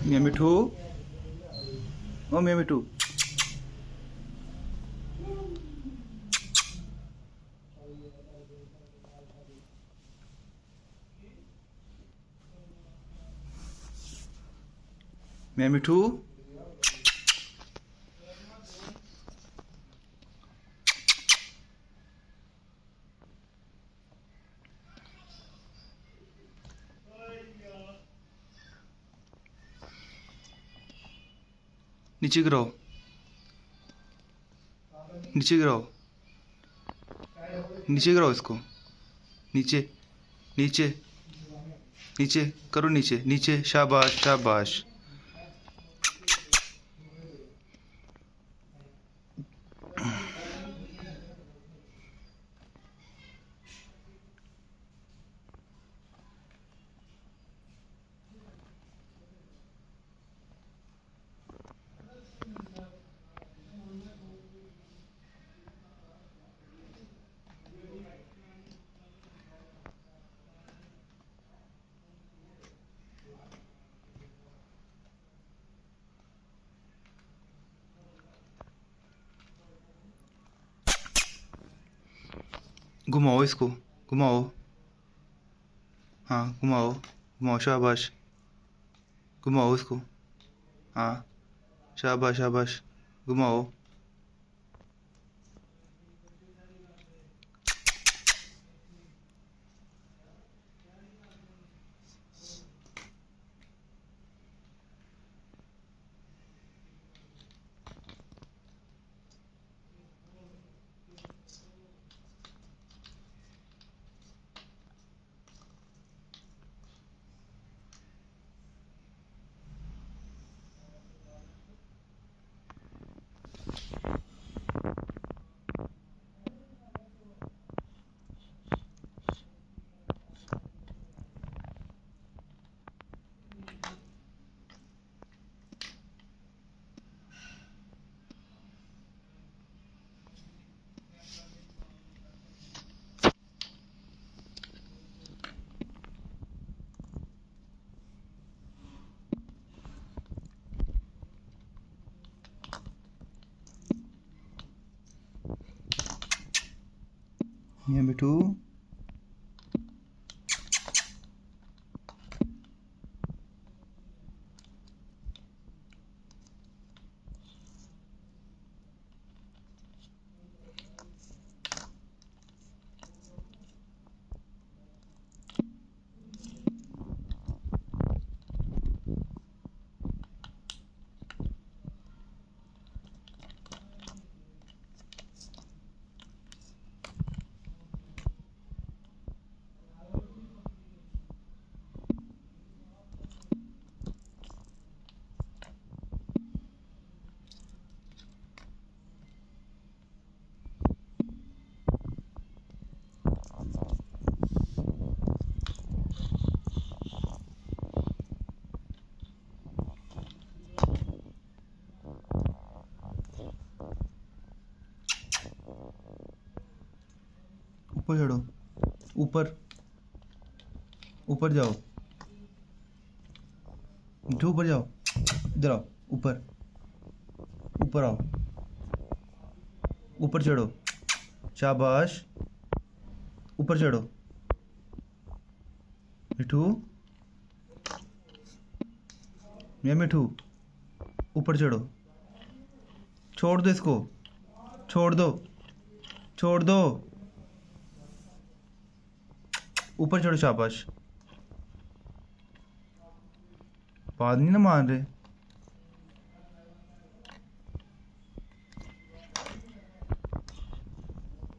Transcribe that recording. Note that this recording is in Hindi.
मियाँ मिठू, ओ मियाँ मिठू। मियाँ मिठू, नीचे गिराओ, नीचे गिराओ, नीचे गिराओ इसको। नीचे, नीचे, नीचे करो, नीचे नीचे। शाबाश शाबाश। घुमाओ इसको, घुमाओ। हाँ घुमाओ, घुमाओ, शाबाश। घुमाओ इसको। हाँ शाबाश शाबाश। घुमाओ। मियाँ मिठू, ऊपर चढ़ो, ऊपर, ऊपर जाओ मिठू, ऊपर जाओ। इधर आओ, ऊपर, ऊपर आओ, ऊपर चढ़ो। शाबाश। ऊपर चढ़ो मिठू, मियाँ मिठू, ऊपर चढ़ो। छोड़ दो इसको, छोड़ दो, छोड़ दो। ऊपर चढ़ो, शाबाश। बात नहीं ना मान रहे।